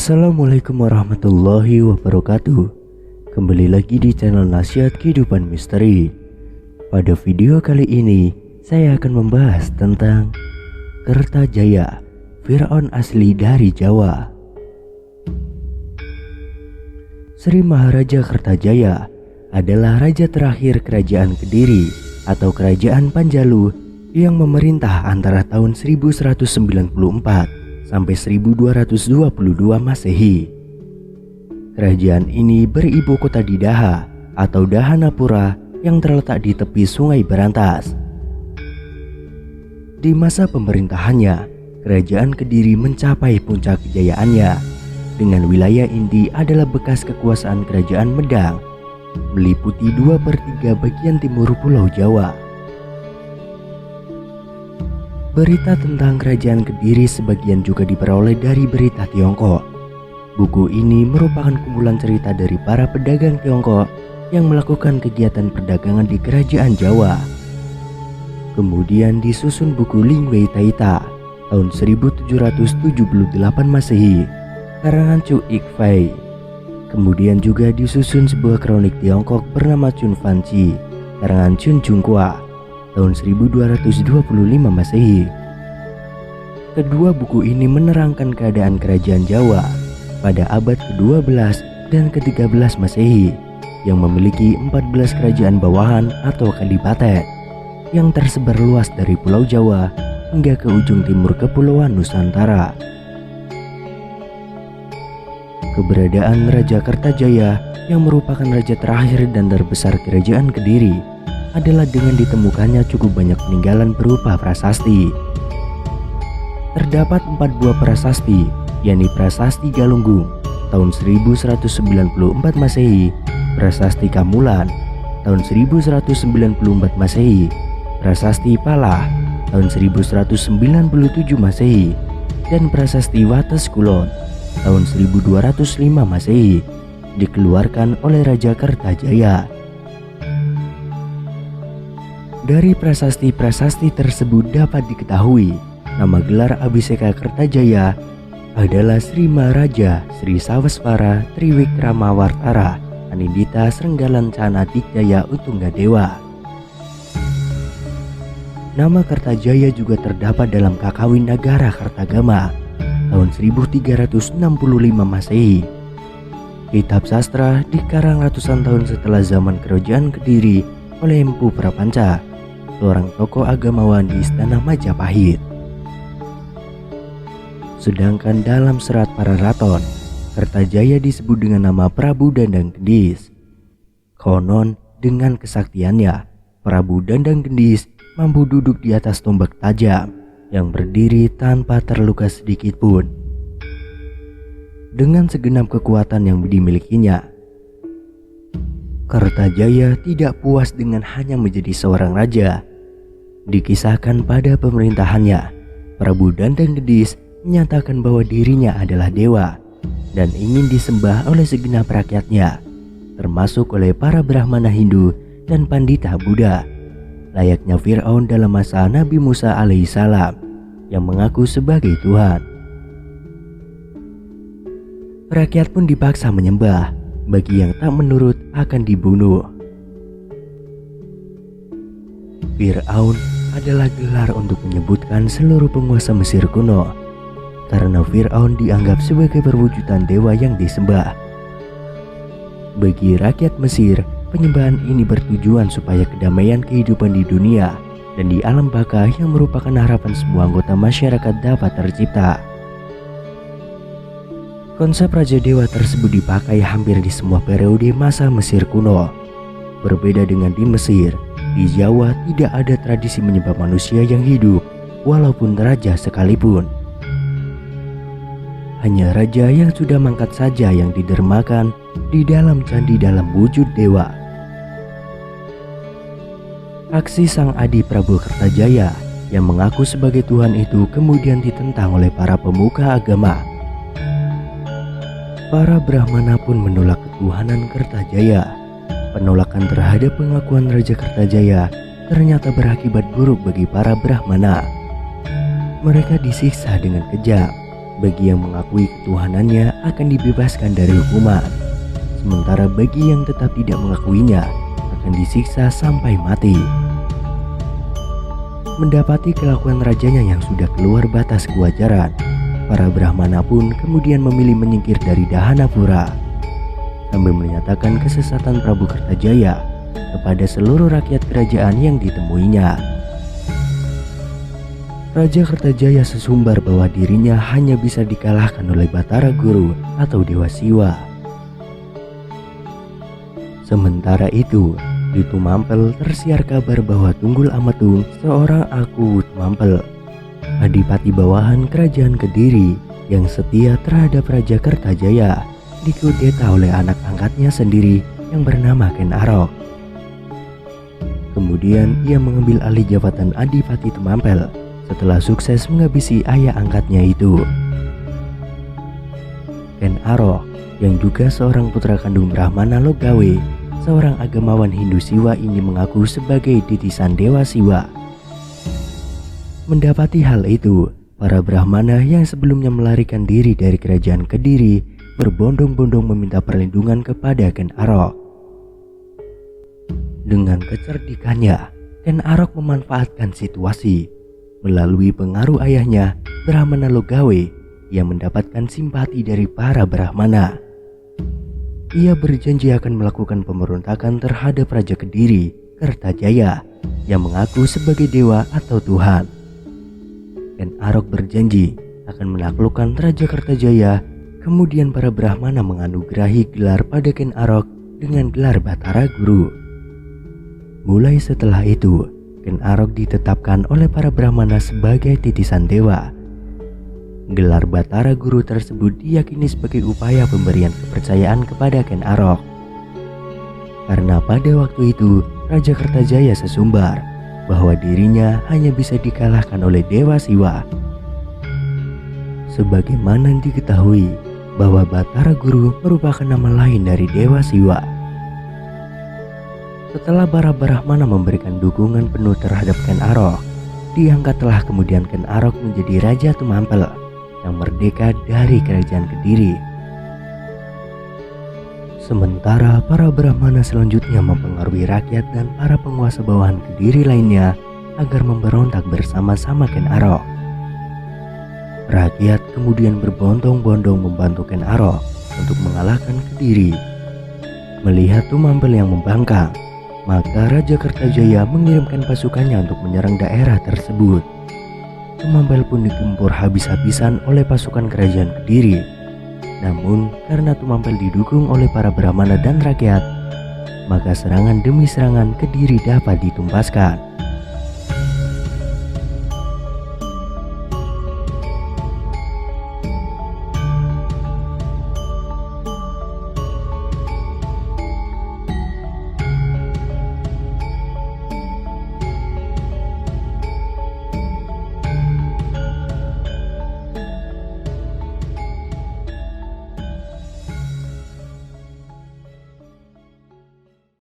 Assalamualaikum warahmatullahi wabarakatuh. Kembali lagi di channel Nasihat Kehidupan Misteri. Pada video kali ini saya akan membahas tentang Kertajaya, Fir'aun asli dari Jawa. Sri Maharaja Kertajaya adalah raja terakhir kerajaan Kediri atau kerajaan Panjalu yang memerintah antara tahun 1194 sampai 1222 Masehi. Kerajaan ini beribu kota di Daha atau Dahanapura yang terletak di tepi Sungai Berantas. Di masa pemerintahannya, kerajaan Kediri mencapai puncak kejayaannya dengan wilayah inti adalah bekas kekuasaan kerajaan Medang, meliputi 2/3 bagian timur Pulau Jawa. Berita tentang kerajaan Kediri sebagian juga diperoleh dari berita Tiongkok. Buku ini merupakan kumpulan cerita dari para pedagang Tiongkok yang melakukan kegiatan perdagangan di kerajaan Jawa. Kemudian disusun buku Ling Wei Taita tahun 1778 Masehi karangan Chu Ik Fei. Kemudian juga disusun sebuah kronik Tiongkok bernama Chun Fan Chi karangan Chun Jungkua tahun 1225 Masehi. Kedua buku ini menerangkan keadaan kerajaan Jawa pada abad ke-12 dan ke-13 Masehi yang memiliki 14 kerajaan bawahan atau kadipaten yang tersebar luas dari Pulau Jawa hingga ke ujung timur Kepulauan Nusantara. Keberadaan Raja Kertajaya yang merupakan raja terakhir dan terbesar kerajaan Kediri adalah dengan ditemukannya cukup banyak peninggalan berupa prasasti. Terdapat 4 buah prasasti, yakni Prasasti Galunggung tahun 1194 Masehi, Prasasti Kamulan tahun 1194 Masehi, Prasasti Palah tahun 1197 Masehi, dan Prasasti Wates Kulon tahun 1205 Masehi dikeluarkan oleh Raja Kertajaya. Dari prasasti-prasasti tersebut dapat diketahui nama gelar Abhiseka Kertajaya adalah Sri Maharaja Sri Sawaswara Triwikramawartara Anindita Srenggalan Cana Dikjaya Utunggadewa. Nama Kertajaya juga terdapat dalam Kakawin Nagara Kertagama tahun 1365 Masehi. Kitab sastra dikarang ratusan tahun setelah zaman kerajaan Kediri oleh Empu Prapanca, seorang tokoh agamawan di Istana Majapahit. Sedangkan dalam serat para raton, Kertajaya disebut dengan nama Prabu Dandang Gendis. Konon dengan kesaktiannya, Prabu Dandang Gendis mampu duduk di atas tombak tajam yang berdiri tanpa terluka sedikit pun. Dengan segenap kekuatan yang dimilikinya, Kertajaya tidak puas dengan hanya menjadi seorang raja. Dikisahkan pada pemerintahannya, Prabu Dandang Gendis menyatakan bahwa dirinya adalah dewa dan ingin disembah oleh segenap rakyatnya, termasuk oleh para Brahmana Hindu dan Pandita Buddha, layaknya Fir'aun dalam masa Nabi Musa alaihissalam yang mengaku sebagai Tuhan. Rakyat pun dipaksa menyembah, bagi yang tak menurut akan dibunuh. Fir'aun adalah gelar untuk menyebutkan seluruh penguasa Mesir kuno, karena Fir'aun dianggap sebagai perwujudan dewa yang disembah. Bagi rakyat Mesir, penyembahan ini bertujuan supaya kedamaian kehidupan di dunia dan di alam baka yang merupakan harapan semua anggota masyarakat dapat tercipta. Konsep Raja Dewa tersebut dipakai hampir di semua periode masa Mesir kuno. Berbeda dengan di Mesir, di Jawa tidak ada tradisi menyembah manusia yang hidup, walaupun raja sekalipun. Hanya raja yang sudah mangkat saja yang didermakan di dalam candi dalam wujud dewa. Aksi sang Adi Prabu Kertajaya yang mengaku sebagai Tuhan itu kemudian ditentang oleh para pemuka agama. Para Brahmana pun menolak ketuhanan Kertajaya. Penolakan terhadap pengakuan Raja Kertajaya ternyata berakibat buruk bagi para Brahmana. Mereka disiksa dengan kejam Bagi yang mengakui ketuhanannya akan dibebaskan dari hukuman, sementara bagi yang tetap tidak mengakuinya akan disiksa sampai mati. Mendapati kelakuan rajanya yang sudah keluar batas kewajaran, para Brahmana pun kemudian memilih menyingkir dari Dahanapura sambil menyatakan kesesatan Prabu Kertajaya kepada seluruh rakyat kerajaan yang ditemuinya. Raja Kertajaya sesumbar bahwa dirinya hanya bisa dikalahkan oleh Batara Guru atau Dewa Siwa. Sementara itu, di Tumampel tersiar kabar bahwa Tunggul Ametung, seorang Aku Tumampel, adipati bawahan kerajaan Kediri yang setia terhadap Raja Kertajaya, dikudeta oleh anak angkatnya sendiri yang bernama Ken Arok. Kemudian ia mengambil alih jabatan Adipati Tumampel setelah sukses menghabisi ayah angkatnya itu. Ken Arok yang juga seorang putra kandung Brahmana Logawe, seorang agamawan Hindu Siwa ini mengaku sebagai titisan Dewa Siwa. Mendapati hal itu, para Brahmana yang sebelumnya melarikan diri dari kerajaan Kediri berbondong-bondong meminta perlindungan kepada Ken Arok. Dengan kecerdikannya, Ken Arok memanfaatkan situasi. Melalui pengaruh ayahnya, Brahmana Logawe, yang mendapatkan simpati dari para Brahmana. Ia berjanji akan melakukan pemberontakan terhadap Raja Kediri, Kertajaya, yang mengaku sebagai dewa atau Tuhan. Ken Arok berjanji akan menaklukkan Raja Kertajaya. Kemudian para Brahmana menganugerahi gelar pada Ken Arok dengan gelar Batara Guru. Mulai setelah itu, Ken Arok ditetapkan oleh para Brahmana sebagai titisan dewa. Gelar Batara Guru tersebut diyakini sebagai upaya pemberian kepercayaan kepada Ken Arok. Karena pada waktu itu Raja Kertajaya sesumbar bahwa dirinya hanya bisa dikalahkan oleh Dewa Siwa. Sebagaimana diketahui bahwa Batara Guru merupakan nama lain dari Dewa Siwa. Setelah para Brahmana memberikan dukungan penuh terhadap Ken Arok, diangkatlah kemudian Ken Arok menjadi Raja Tumampel yang merdeka dari kerajaan Kediri. Sementara para Brahmana selanjutnya mempengaruhi rakyat dan para penguasa bawahan Kediri lainnya agar memberontak bersama-sama Ken Arok. Rakyat kemudian berbondong-bondong membantu Ken Arok untuk mengalahkan Kediri. Melihat Tumampel yang membangkang, maka Raja Kertajaya mengirimkan pasukannya untuk menyerang daerah tersebut. Tumampel pun digempur habis-habisan oleh pasukan kerajaan Kediri. Namun karena Tumampel didukung oleh para Brahmana dan rakyat, maka serangan demi serangan Kediri dapat ditumpaskan.